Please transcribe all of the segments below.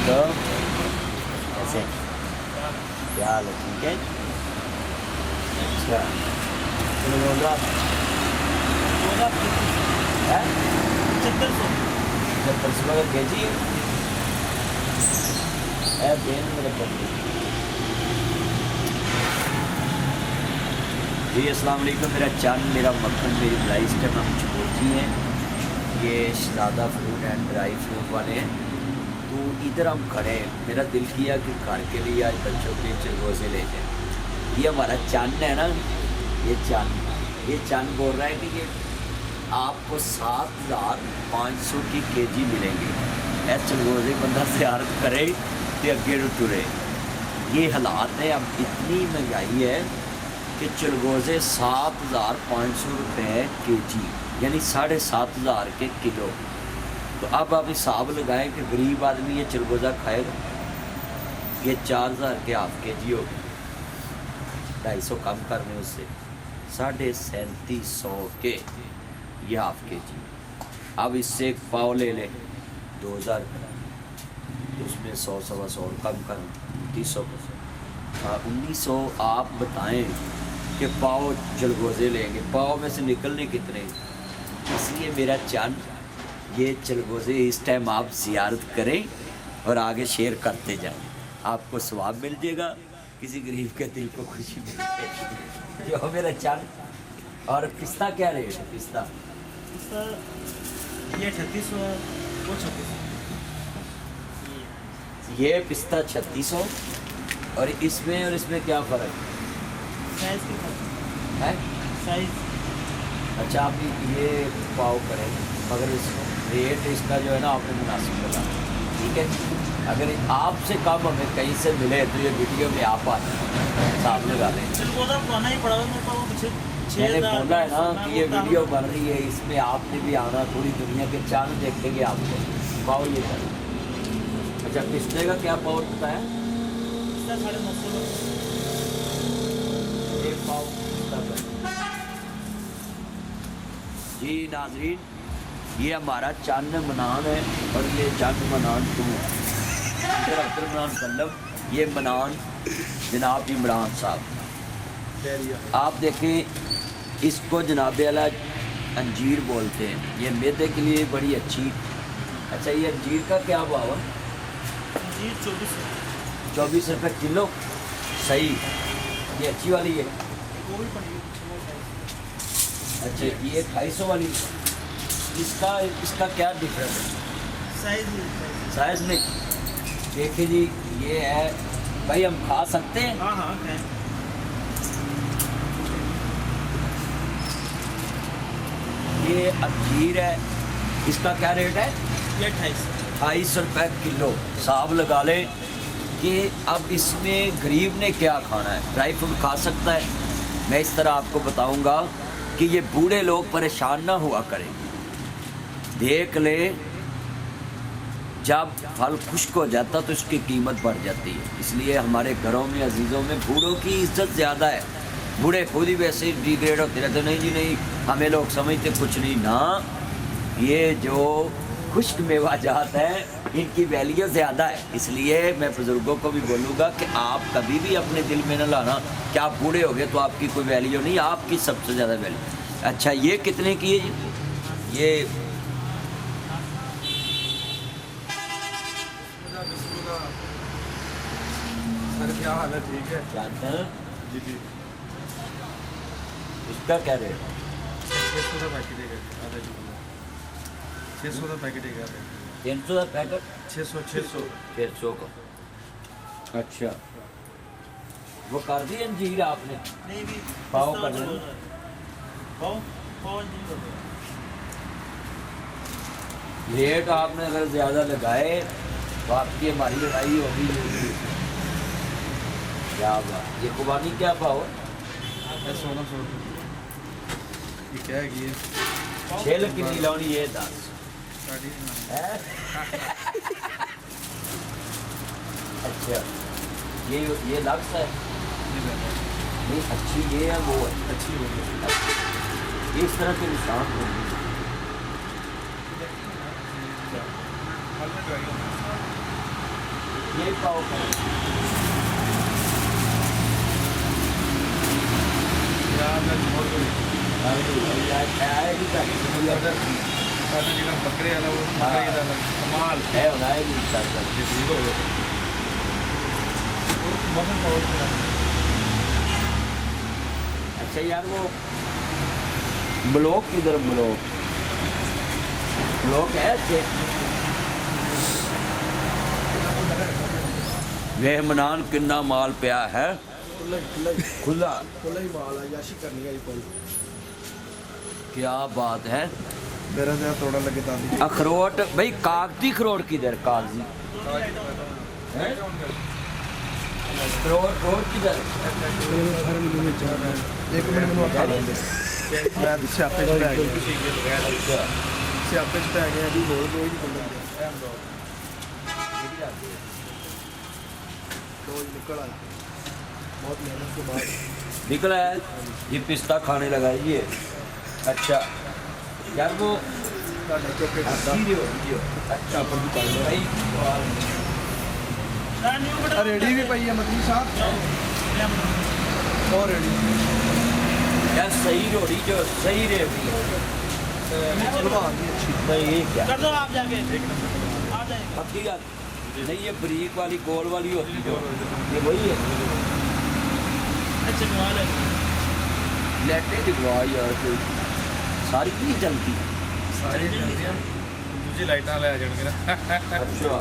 वालेकुम। कैसे क्या हाल है? ठीक है। अच्छा चलो बोल रहा है 75 का के जी है बेन मेरे पत्नी। जी अस्सलाम वालेकुम। मेरा चंद, मेरा मक्खन, मेरी ड्राई स्टेप हम छोटी हैं। ये शहजादा फ्रूट एंड ड्राई फ्रूट वाले हैं। तो इधर हम खड़े हैं। मेरा दिल किया कि घर के लिए आज बच्चों के चरगोजे ले जाए। ये हमारा चंद है ना, ये चंद बोल रहा है कि ये आपको 7500 की केजी मिलेंगे। ऐसे चरगोजे बंदा ज़ियारत करे तो अगे टुरे। ये हालात है, अब इतनी महंगाई है कि चलगोज़े 7500 रुपये के जी, यानी 7500 के किलो। तो अब आप हिसाब लगाएं कि गरीब आदमी ये चलगोज़ा खाएगा। ये 4000 के हाफ के जी हो गए, 250 कम करने उससे 3750 के ये हाफ के जी। अब इससे एक पाव ले लें 2000 का, तो उसमें 100 सवा 100 कम करें 300 1900। आप बताएं कि पाव चलगोज़े लेंगे, पाव में से निकलने कितने। इसलिए मेरा चंद, ये चलगोज़े इस टाइम आप ज़ियारत करें और आगे शेयर करते जाएं, आपको सवाब मिल जाएगा, किसी गरीब के दिल को खुशी मिलेगी। जो मेरा चंद। और पिस्ता क्या रेट है? पिस्ता ये 3600 है, वो 3600। ये पिस्ता 3600 और इसमें क्या फ़र्क साइज के साथ है? साइज। अच्छा आप ये पाव करें, मगर इस रेट इसका जो है ना आपको मुनासिब लगा, ठीक है। अगर आपसे कम हमें कहीं से मिले तो ये वीडियो में आप हिसाब लगा लें। चलगोज़ा पुराना ही पड़ा हुआ मेरे पास, कुछ मैंने बोला है ना कि ये वीडियो बन रही है, इसमें आपने भी आना, पूरी दुनिया के चांद देखेंगे आपको। पाव ये कर। अच्छा पिस्ते का क्या पाव बताया? 950 एक पाव पिस्ता का। जी नाजरीन, ये हमारा चंद मनान है और ये चंद मनान 2 है। अब्दुल मनान बल्लभ, ये मनान जनाब इमरान साहब। आप देखें इसको जनाबे वाला अंजीर बोलते हैं। ये मैदे के लिए बड़ी अच्छी। अच्छा ये अंजीर का क्या भाव है? जी 24 रुपये किलो। सही, ये अच्छी वाली है। वो भी पड़ी है। अच्छा ये 250 वाली। इसका क्या डिफरेंस है? साइज में देखिए जी, ये है भाई, हम खा सकते हैं। हाँ हाँ है। ये अंजीर है, इसका क्या रेट है? ये 2800 रुपये किलो। हिसाब लगा लें कि अब इसमें गरीब ने क्या खाना है। ड्राई फ्रूट खा सकता है। मैं इस तरह आपको बताऊंगा कि ये बूढ़े लोग परेशान ना हुआ करें। देख ले, जब फल खुश्क हो जाता तो इसकी कीमत बढ़ जाती है। इसलिए हमारे घरों में, अजीज़ों में बूढ़ों की इज्जत ज़्यादा है। बूढ़े खुद ही वैसे ही डिग्रेड होते रहते, नहीं जी नहीं हमें लोग समझते कुछ नहीं ना। ये जो खुश्क मेवा जात है इनकी वैल्यू ज़्यादा है। इसलिए मैं बुज़ुर्गों को भी बोलूँगा कि आप कभी भी अपने दिल में न लाना कि आप बूढ़े हो गए तो आपकी कोई वैल्यू नहीं, आपकी सबसे ज़्यादा वैल्यू। अच्छा ये कितने की है? ये सर क्या हाल है? ठीक है जानते हैं जी जी। इसका क्या रेट है? 600 का पैकेट है, आधा किलो 600 का पैकेट है। 300 का पैकेट? 600 का। अच्छा वो कर दी अंजीर आपने? नहीं भी पाव पिस्ता कर लो। पाव नहीं कर। रेट आपने अगर ज़्यादा लगाए तो आपकी हमारी लड़ाई होगी। क्या बात। ये कुर्बानी क्या भाव है? 1600 ये क्या है कि ये छेल कितनी लानी? ये 10 है। अच्छा ये लक्स है नहीं? अच्छी ये है वो है? अच्छी होगी। इस तरह के निशान होंगे। ये पाओ यार मैं छोड़ दो साढ़े जिला बकरे वाला वो बकरे वाला कमाल है होना है इंशाल्लाह। ये ठीक हो गया मौसम बहुत अच्छा यार वो ब्लॉक किधर ब्लॉक ब्लॉक है अच्छे मेहमान किन्ना माल पिया है खुला ही माल है याशी करनी है कोई क्या बात है। मेरा तो थोड़ा लगे दादी अखरोट भाई कागजी अखरोट किधर कागजी अखरोट किधर एक मिनट में खा लेंगे मैं सियापे च पै गया सियापे च पै गया अभी रोज रोज निकल आया बहुत मेहनत के बाद निकला है ये पिस्ता खाने लगा है ये। अच्छा यार वो अच्छा भाई रेडी भी पई है मतलब साहब और रेडी यार सही रोटी जो सही रेवड़ी भाई ये क्या कर दो आप जाके आप जाएंगे पक्की बात नहीं ये ब्रीक वाली गोल वाली होती जो ये वही है अच्छा कमाल है लेटे दिखवा यार कोई सारी नहीं चलती सारी दूसरी लाइटां ले जाएंगे ना अच्छा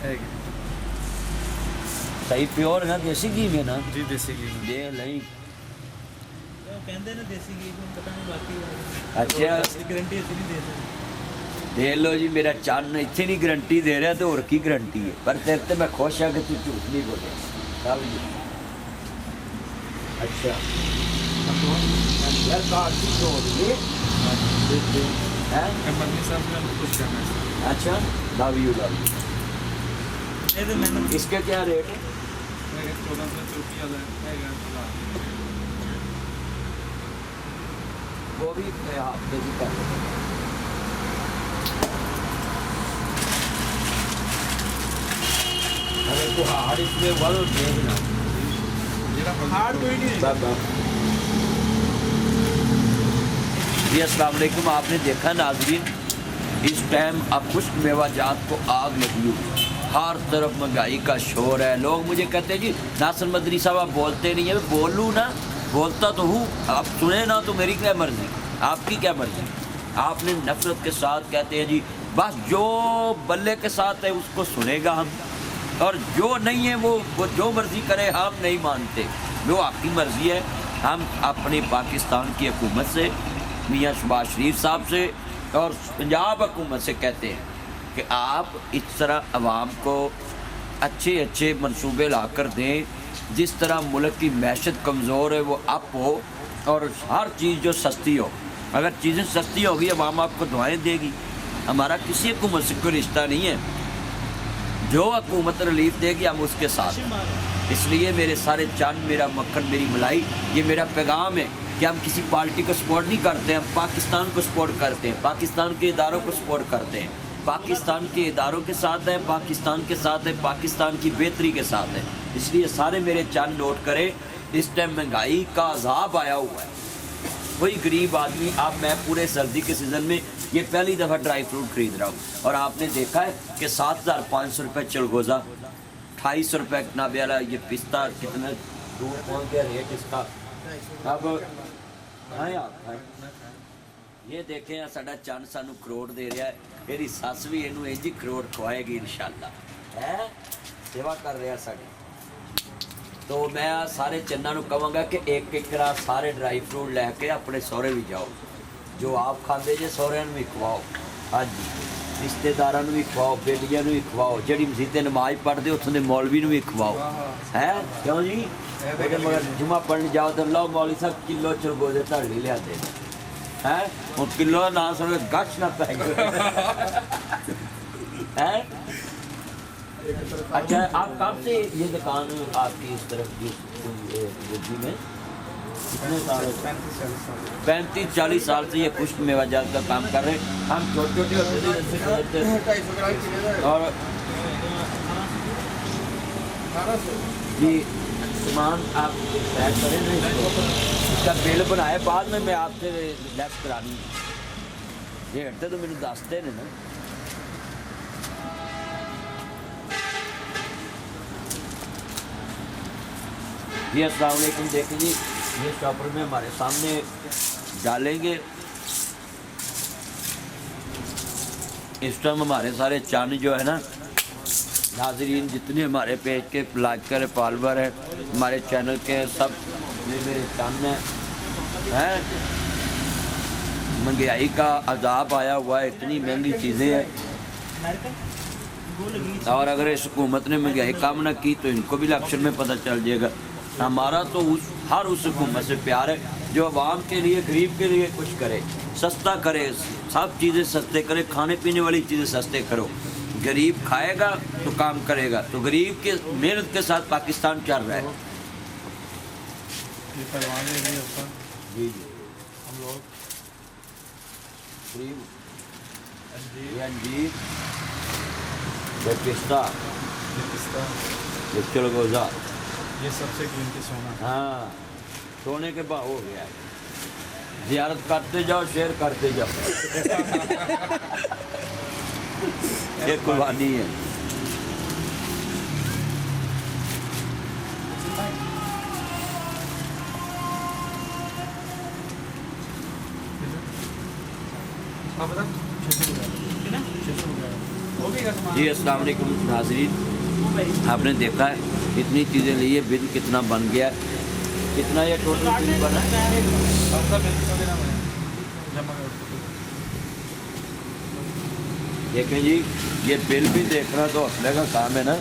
है सही प्योर है ना देसी घी में ना जी देसी घी दे नहीं ਉਹ ਕਹਿੰਦੇ ਨੇ ਦੇਸੀ ਘੀ ਨੂੰ ਪਤਾ ਨਹੀਂ ਬਾਕੀ अच्छा ਗਾਰੰਟੀ ਅਸੀਂ ਨਹੀਂ ਦੇ ਸਕਦੇ देख लो जी मेरा चन्न इतनी नहीं गारंटी दे रहा तो और की गारंटी है पर तेरे ते मैं खुश हाँ कि तू झूठ नहीं बोले सब जी अच्छा यार कार्ड की छोड़ ये हैं मदनी साहब ने कुछ करना है अच्छा लव यू ਇਹ ਤੇ ਮੈਨੂੰ इसके क्या रेट है 1400 रुपया है वो भी हफ्ते की कर अगर तो हार्ड इसमें वालों देखना ਹਾਰਡ ਕੋਈ ਨਹੀਂ बाबा जी अस्सलाम वालेकुम। आपने देखा नाजरीन इस टाइम अब कुछ मेवाजात को आग लगी हुई हर तरफ महंगाई का शोर है। लोग मुझे कहते हैं जी नासिर मदनी साहब आप बोलते नहीं है। बोलूँ ना बोलता तो हूँ आप सुने ना तो मेरी क्या मर्जी आपकी क्या मर्जी। आपने नफरत के साथ कहते हैं जी बस जो बल्ले के साथ है उसको सुनेगा हम और जो नहीं है वो जो मर्जी करे हम नहीं मानते। वो आपकी मर्जी है। हम अपने पाकिस्तान की हुकूमत से मियाँ शहबाज शरीफ साहब से और पंजाब हुकूमत से कहते हैं कि आप इस तरह आवाम को अच्छे अच्छे मंसूबे ला कर दें जिस तरह मुल्क की मैशत कमज़ोर है वो अप हो और हर चीज़ जो सस्ती हो। अगर चीज़ें सस्ती होगी आवाम आपको दुआएं देगी। हमारा किसी हुकूमत से कोई रिश्ता नहीं है। जो हुकूमत रिलीफ देगी हम उसके साथ हैं। इसलिए मेरे सारे चंद मेरा मक्खन मेरी मलाई ये मेरा पैगाम है कि हम किसी पार्टी को सपोर्ट नहीं करते। हम पाकिस्तान को सपोर्ट करते हैं पाकिस्तान के इदारों को सपोर्ट करते हैं पाकिस्तान के इदारों के साथ है पाकिस्तान के साथ है पाकिस्तान की बेहतरी के साथ है। इसलिए सारे मेरे चंद नोट करें इस टाइम महंगाई का अजाब आया हुआ है। कोई गरीब आदमी आप मैं पूरे सर्दी के सीज़न में ये पहली दफ़ा ड्राई फ्रूट खरीद रहा हूँ और आपने देखा है कि 7,500 रुपये चिलगोज़ा 250 रुपये नाबियाला ये पिस्ता कितना दूर पहुँच गया रेट इसका। अब हाँ आप ये देखें साडा चंद सानू खरोट दे रहा है मेरी सस भी इनू इंज खरोट खवाएगी इंशाल्लाह है सेवा कर रहा साड़ी। तो मैं सारे चन्ना नू कहांगा कि एक एक करा सारे ड्राई फ्रूट लैके अपने सहुरे भी जाओ जो आप खाते जे सहुरिਆਂ ਨੂੰ भी खवाओ। हाँ जी रिश्तेदारों भी खवाओ बेटियां भी खवाओ जी मसीते नमाज पढ़ते उतों के मौलवी भी खवाओ है क्यों जी। मगर जुमा पढ़ने जाओ तो लो मौलवी साहब किलो चलगोजे धड़ी लिया है हूँ किलो ना सुन गश ना पै है। अच्छा आप कब से ये दुकान आपकी इस तरफ जी में कितने साल 35-40 साल से ये पुष्ट मेवाजात का काम कर रहे हैं। हम छोटे छोटे होते थे और 1800 जी सामान आप पैक करें ना इसको, इसका बिल बनाए बाद में मैं आपसे लेस करानी रेट तो मैंने दसते ने ना। जी अस्सलाम वालेकुम। देखें जी ये शॉपर में हमारे सामने डालेंगे इस टाइम हमारे सारे चन जो है ना नाजरीन जितने हमारे पेज के लाइकर फॉलोवर है हमारे चैनल के सब ये मेरे चन हैं। महंगाई का अजाब आया हुआ है, इतनी महंगी चीज़ें हैं और अगर इस हुकूमत ने महंगाई कम ना की तो इनको भी इलेक्शन में पता चल जाएगा। हमारा तो हर उस हुकूमत से प्यार है जो आवाम के लिए गरीब के लिए कुछ करे, सस्ता करे, सब चीज़ें सस्ते करे, खाने पीने वाली चीज़ें सस्ते करो। गरीब खाएगा तो काम करेगा, तो गरीब के मेहनत के साथ पाकिस्तान चल रहा है। ये परवान ले रही है ऊपर जी जी हम लोग ये अंजीर, ये पिस्ता, ये पिस्ता, ये चिलगोज़ा, ये सबसे कीमती सोना। हाँ सोने के भाव हो गया है। ज़ियारत करते जाओ, शेयर करते जाओ। ये कुर्बानी है। हाँ बता 600 रुपये 600 रुपये हो गया सामान। जी अस्सलाम वालेकुम नाज़रीन, आपने देखा है इतनी चीज़ें ली है, बिल कितना बन गया है, कितना ये टोटल बिल बना है। सबका बिल कितना देना पड़ेगा जमा कर देखें जी ये बिल भी देखना तो हफ्ते का काम है ना।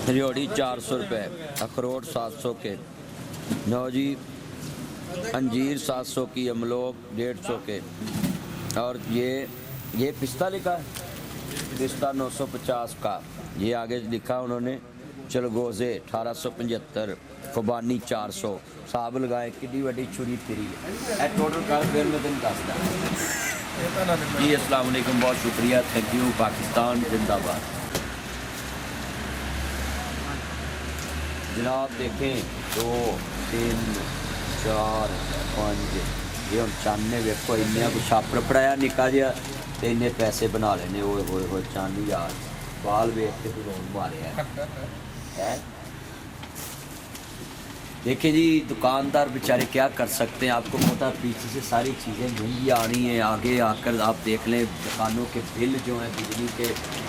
रियोड़ी 400 रुपये, अखरोट 700 के, नो जी अंजीर 700 की, अमलोक 150 के, और ये पिस्ता लिखा है, पिस्ता 950 का, ये आगे लिखा उन्होंने चलगोज़े 1875, खुबानी 400, साहब लगाए कितनी बड़ी छुरी फिरी है टोटल का बिल में दिन दसदा। जी अस्सलाम वालेकुम, बहुत शुक्रिया, थैंक यू, पाकिस्तान जिंदाबाद। जनाब देखें 2 3 4 5 ये हम चाने वेखो इन्ने कुछ छापर पड़ाया निका जिहा ते इन्ने पैसे बना लेने। ओए होए होए चानी यार बाल वेख के तो रोन मारे है। देखिए जी दुकानदार बेचारे क्या कर सकते हैं, आपको पता पीछे से सारी चीज़ें महंगी आ रही हैं, आगे आकर आप देख लें दुकानों के बिल जो हैं बिजली के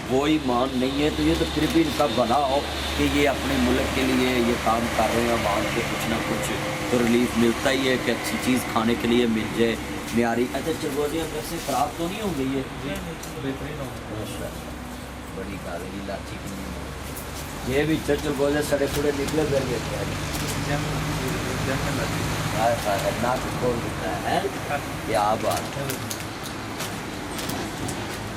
वो ही मान नहीं है। तो ये तो फिर भी इनका भला हो कि ये अपने मुल्क के लिए ये काम कर रहे हैं, आवाम को कुछ ना कुछ तो रिलीफ मिलता ही है कि अच्छी चीज़ खाने के लिए मिल जाए म्यारी। अच्छा चलगोज़े अंदर से ख़राब तो नहीं हो गई है? बेहतरीन हो बड़ी गाल है इलाची की नहीं हो, ये भी चलगोज़े सड़े पूरे निकले फिर गए ना खोल देता है क्या बात है।